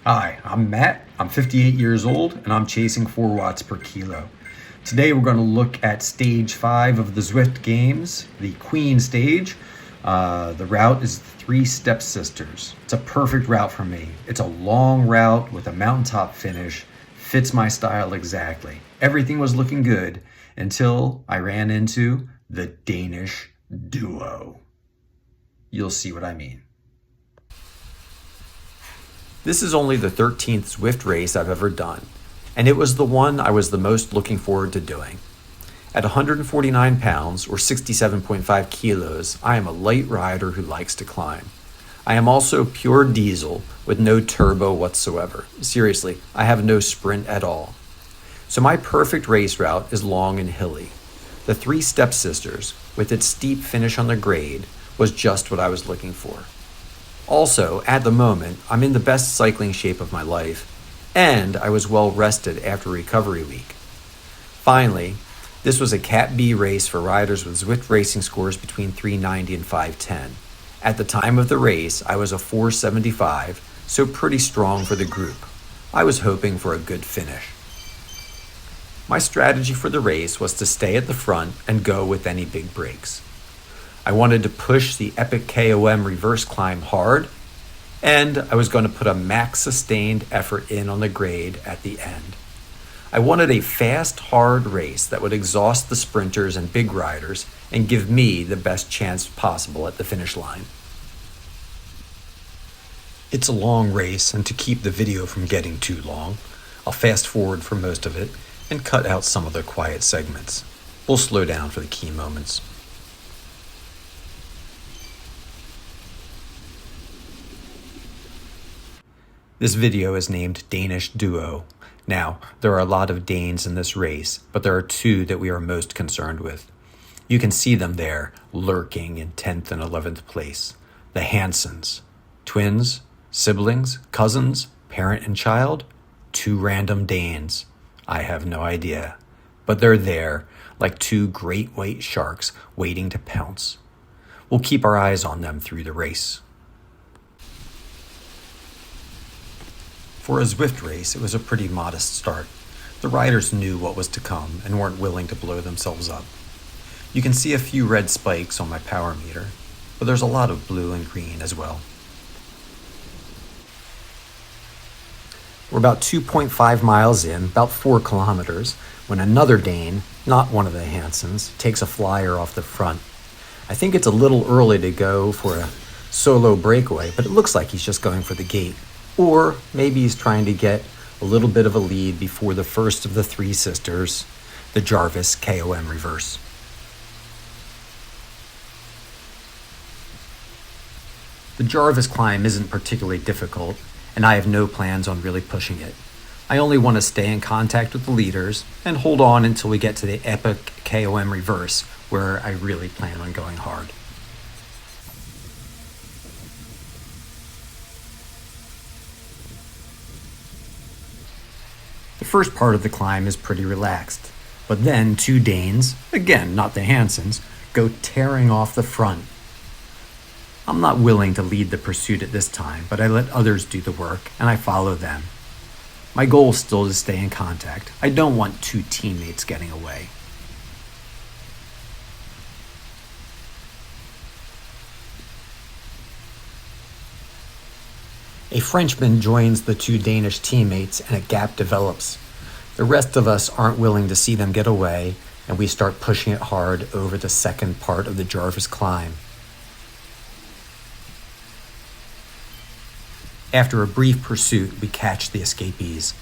Hi, I'm Matt. I'm 58 years old and I'm chasing 4 watts per kilo. Today we're going to look at stage 5 of the Zwift Games, the Queen stage. The route is the Three Stepsisters. It's a perfect route for me. It's a long route with a mountaintop finish. Fits my style exactly. Everything was looking good until I ran into the Danish duo. You'll see what I mean. This is only the 13th Zwift race I've ever done, and it was the one I was the most looking forward to doing. At 149 pounds, or 67.5 kilos, I am a light rider who likes to climb. I am also pure diesel with no turbo whatsoever. Seriously, I have no sprint at all. So my perfect race route is long and hilly. The Three Stepsisters, with its steep finish on the grade, was just what I was looking for. Also, at the moment, I'm in the best cycling shape of my life, and I was well rested after recovery week. Finally, this was a Cat B race for riders with Zwift racing scores between 390 and 510. At the time of the race, I was a 475, so pretty strong for the group. I was hoping for a good finish. My strategy for the race was to stay at the front and go with any big breaks. I wanted to push the epic KOM reverse climb hard, and I was going to put a max sustained effort in on the grade at the end. I wanted a fast, hard race that would exhaust the sprinters and big riders and give me the best chance possible at the finish line. It's a long race, and to keep the video from getting too long, I'll fast forward for most of it and cut out some of the quiet segments. We'll slow down for the key moments. This video is named Danish Duo. Now, there are a lot of Danes in this race, but there are two that we are most concerned with. You can see them there, lurking in 10th and 11th place. The Hansens. Twins, siblings, cousins, parent and child? Two random Danes. I have no idea. But they're there, like two great white sharks waiting to pounce. We'll keep our eyes on them through the race. For a Zwift race, it was a pretty modest start. The riders knew what was to come and weren't willing to blow themselves up. You can see a few red spikes on my power meter, but there's a lot of blue and green as well. We're about 2.5 miles in, about 4 kilometers, when another Dane, not one of the Hansens, takes a flyer off the front. I think it's a little early to go for a solo breakaway, but it looks like he's just going for the gate. Or maybe he's trying to get a little bit of a lead before the first of the three sisters, the Jarvis KOM reverse. The Jarvis climb isn't particularly difficult, and I have no plans on really pushing it. I only want to stay in contact with the leaders and hold on until we get to the epic KOM reverse, where I really plan on going hard. The first part of the climb is pretty relaxed, but then two Danes, again not the Hansens, go tearing off the front. I'm not willing to lead the pursuit at this time, but I let others do the work and I follow them. My goal is still to stay in contact. I don't want two teammates getting away. A Frenchman joins the two Danish teammates and a gap develops. The rest of us aren't willing to see them get away, and we start pushing it hard over the second part of the Jarvis climb. After a brief pursuit, we catch the escapees.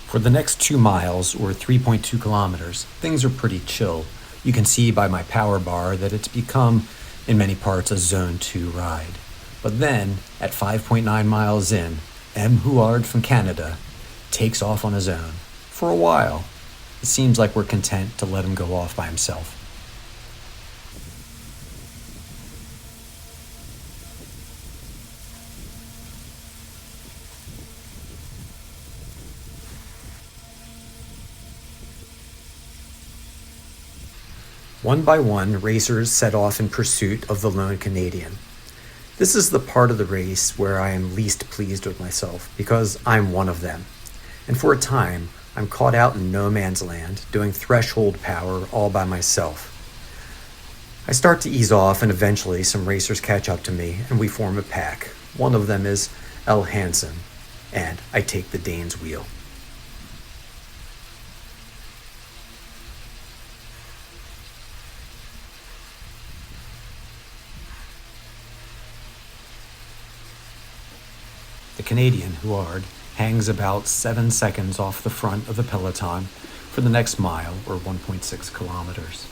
For the next 2 miles, or 3.2 kilometers, things are pretty chill. You can see by my power bar that it's become, in many parts, a Zone 2 ride. But then, at 5.9 miles in, M. Huard from Canada takes off on his own. For a while, it seems like we're content to let him go off by himself. One by one, racers set off in pursuit of the lone Canadian. This is the part of the race where I am least pleased with myself, because I'm one of them. And for a time, I'm caught out in no man's land, doing threshold power all by myself. I start to ease off, and eventually some racers catch up to me, and we form a pack. One of them is Hansen, and I take the Dane's wheel. The Canadian, Huard, hangs about 7 seconds off the front of the peloton for the next mile, or 1.6 kilometers.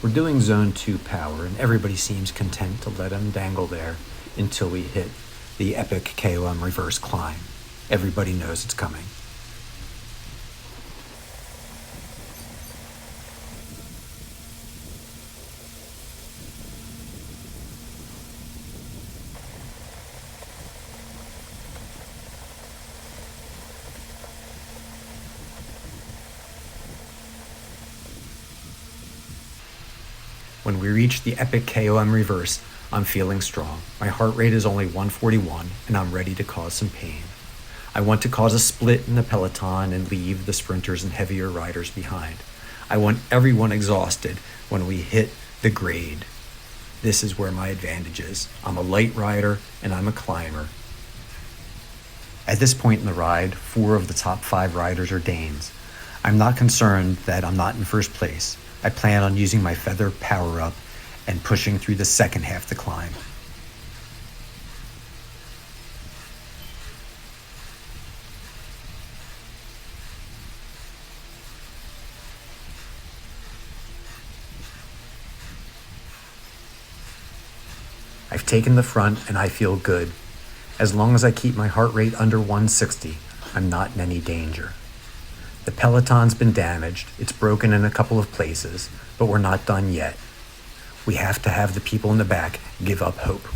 We're doing zone 2 power, and everybody seems content to let him dangle there until we hit the epic KOM reverse climb. Everybody knows it's coming. When we reach the epic KOM reverse, I'm feeling strong. My heart rate is only 141, and I'm ready to cause some pain. I want to cause a split in the peloton and leave the sprinters and heavier riders behind. I want everyone exhausted when we hit the grade. This is where my advantage is. I'm a light rider, and I'm a climber. At this point in the ride, 4 of the top 5 riders are Danes. I'm not concerned that I'm not in first place. I plan on using my feather power-up and pushing through the second half the climb. I've taken the front and I feel good. As long as I keep my heart rate under 160, I'm not in any danger. The peloton's been damaged, it's broken in a couple of places, but we're not done yet. We have to have the people in the back give up hope.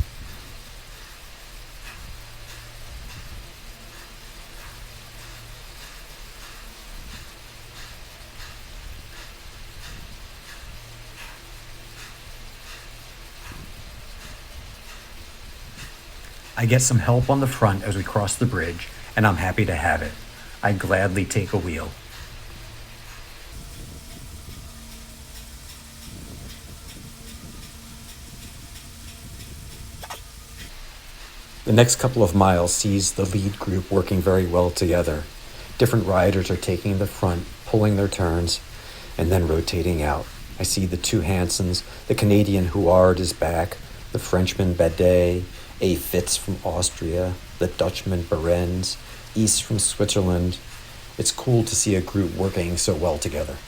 I get some help on the front as we cross the bridge, and I'm happy to have it. I gladly take a wheel. The next couple of miles sees the lead group working very well together. Different riders are taking the front, pulling their turns, and then rotating out. I see the 2 Hansens, the Canadian Huard is back, the Frenchman Bedet, A. Fitz from Austria, the Dutchman Berens, East from Switzerland. It's cool to see a group working so well together.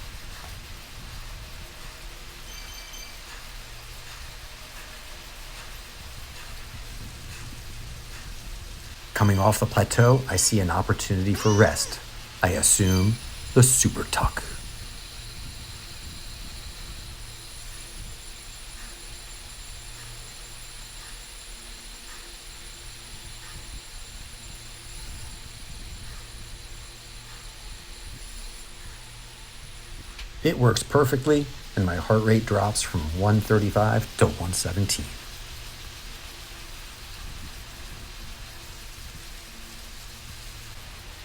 Coming off the plateau, I see an opportunity for rest. I assume the super tuck. It works perfectly, and my heart rate drops from 135 to 117.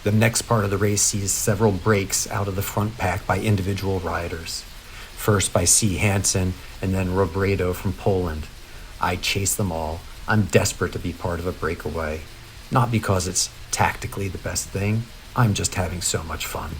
The next part of the race sees several breaks out of the front pack by individual riders. First by C. Hansen, and then Robredo from Poland. I chase them all. I'm desperate to be part of a breakaway. Not because it's tactically the best thing, I'm just having so much fun.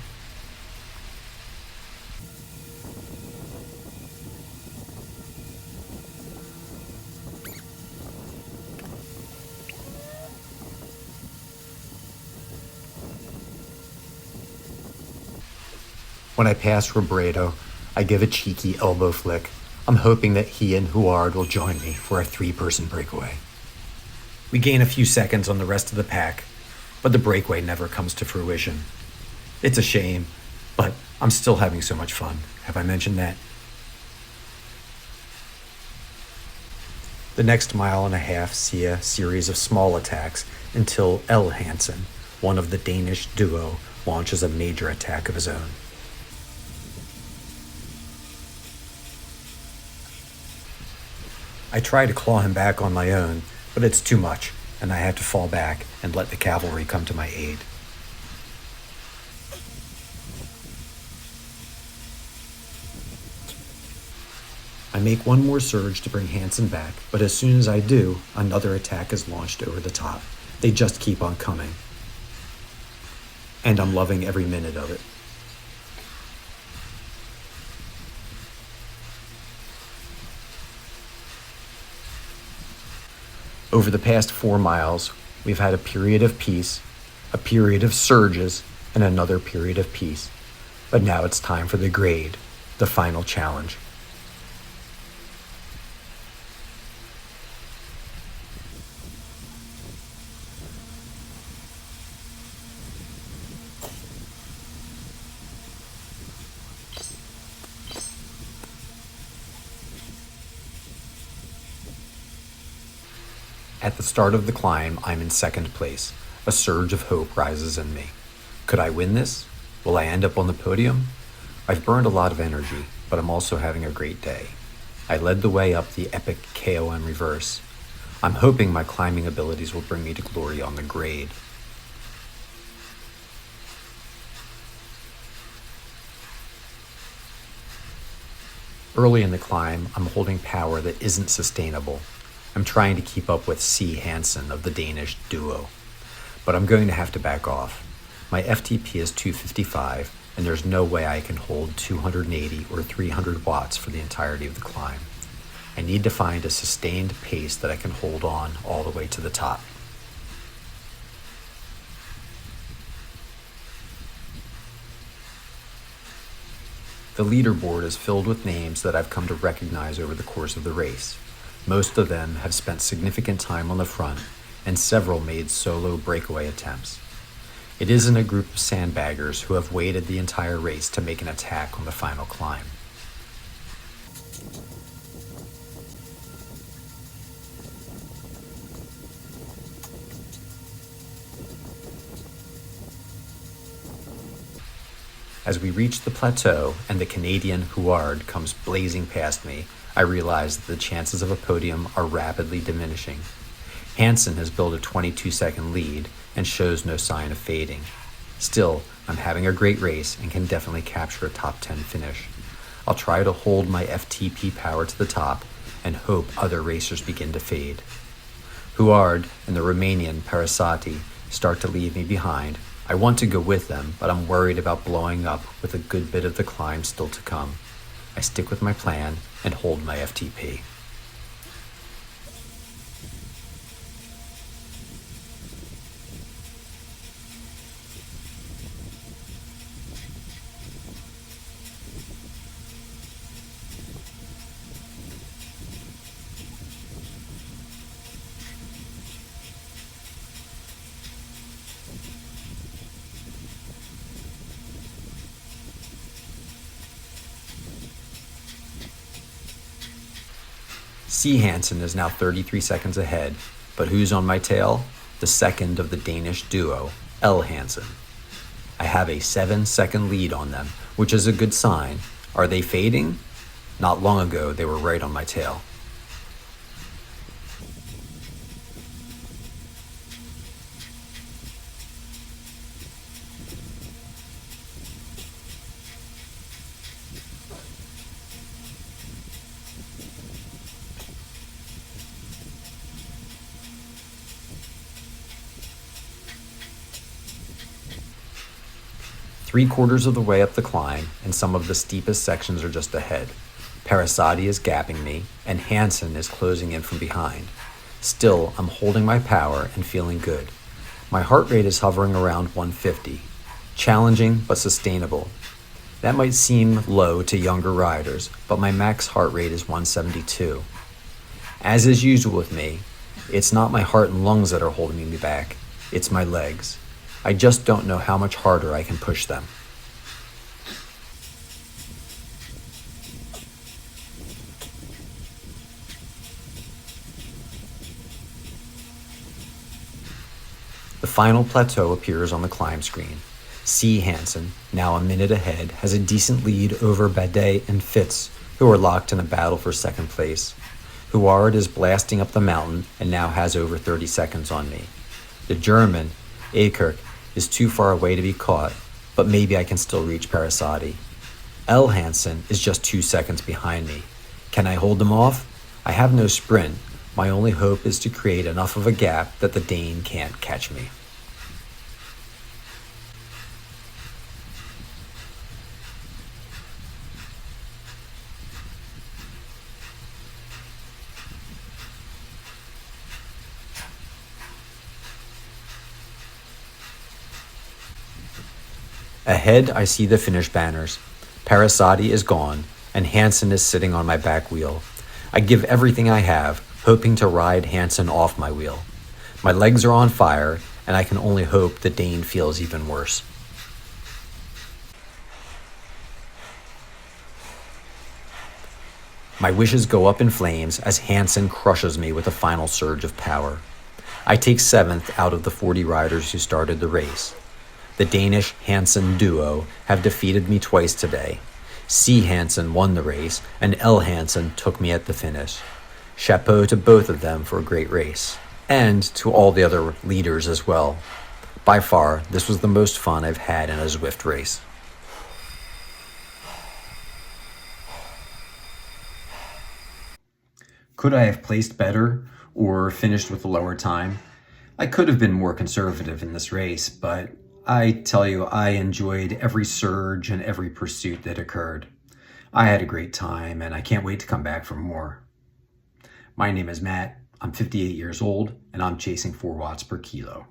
When I pass Robredo, I give a cheeky elbow flick. I'm hoping that he and Huard will join me for a 3-person breakaway. We gain a few seconds on the rest of the pack, but the breakaway never comes to fruition. It's a shame, but I'm still having so much fun. Have I mentioned that? The next mile and a half see a series of small attacks until L. Hansen, one of the Danish duo, launches a major attack of his own. I try to claw him back on my own, but it's too much, and I have to fall back and let the cavalry come to my aid. I make one more surge to bring Hansen back, but as soon as I do, another attack is launched over the top. They just keep on coming. And I'm loving every minute of it. Over the past 4 miles, we've had a period of peace, a period of surges, and another period of peace. But now it's time for the grade, the final challenge. At the start of the climb, I'm in second place. A surge of hope rises in me. Could I win this? Will I end up on the podium? I've burned a lot of energy, but I'm also having a great day. I led the way up the epic KOM reverse. I'm hoping my climbing abilities will bring me to glory on the grade. Early in the climb, I'm holding power that isn't sustainable. I'm trying to keep up with C. Hansen of the Danish duo, but I'm going to have to back off. My FTP is 255, and there's no way I can hold 280 or 300 watts for the entirety of the climb. I need to find a sustained pace that I can hold on all the way to the top. The leaderboard is filled with names that I've come to recognize over the course of the race. Most of them have spent significant time on the front, and several made solo breakaway attempts. It isn't a group of sandbaggers who have waited the entire race to make an attack on the final climb. As we reach the plateau and the Canadian Huard comes blazing past me, I realize that the chances of a podium are rapidly diminishing. Hansen has built a 22-second lead and shows no sign of fading. Still, I'm having a great race and can definitely capture a top 10 finish. I'll try to hold my FTP power to the top and hope other racers begin to fade. Huard and the Romanian Parasati start to leave me behind. I want to go with them, but I'm worried about blowing up with a good bit of the climb still to come. I stick with my plan and hold my FTP. C. Hansen is now 33 seconds ahead, but who's on my tail? The second of the Danish duo, L. Hansen. I have a 7-second lead on them, which is a good sign. Are they fading? Not long ago, they were right on my tail. Three-quarters of the way up the climb, and some of the steepest sections are just ahead. Parasati is gapping me, and Hansen is closing in from behind. Still, I'm holding my power and feeling good. My heart rate is hovering around 150. Challenging, but sustainable. That might seem low to younger riders, but my max heart rate is 172. As is usual with me, it's not my heart and lungs that are holding me back, it's my legs. I just don't know how much harder I can push them. The final plateau appears on the climb screen. C. Hansen, now a minute ahead, has a decent lead over Badet and Fitz, who are locked in a battle for second place. Huard is blasting up the mountain and now has over 30 seconds on me. The German, Akirk, is too far away to be caught, but maybe I can still reach Parasati. L. Hansen is just 2 seconds behind me. Can I hold him off? I have no sprint. My only hope is to create enough of a gap that the Dane can't catch me. Ahead, I see the finish banners. Parasati is gone, and Hansen is sitting on my back wheel. I give everything I have, hoping to ride Hansen off my wheel. My legs are on fire, and I can only hope the Dane feels even worse. My wishes go up in flames as Hansen crushes me with a final surge of power. I take 7th out of the 40 riders who started the race. The Danish Hansen duo have defeated me twice today. C. Hansen won the race, and L. Hansen took me at the finish. Chapeau to both of them for a great race, and to all the other leaders as well. By far, this was the most fun I've had in a Zwift race. Could I have placed better or finished with a lower time? I could have been more conservative in this race, but I tell you, I enjoyed every surge and every pursuit that occurred. I had a great time, and I can't wait to come back for more. My name is Matt. I'm 58 years old, and I'm chasing 4 watts per kilo.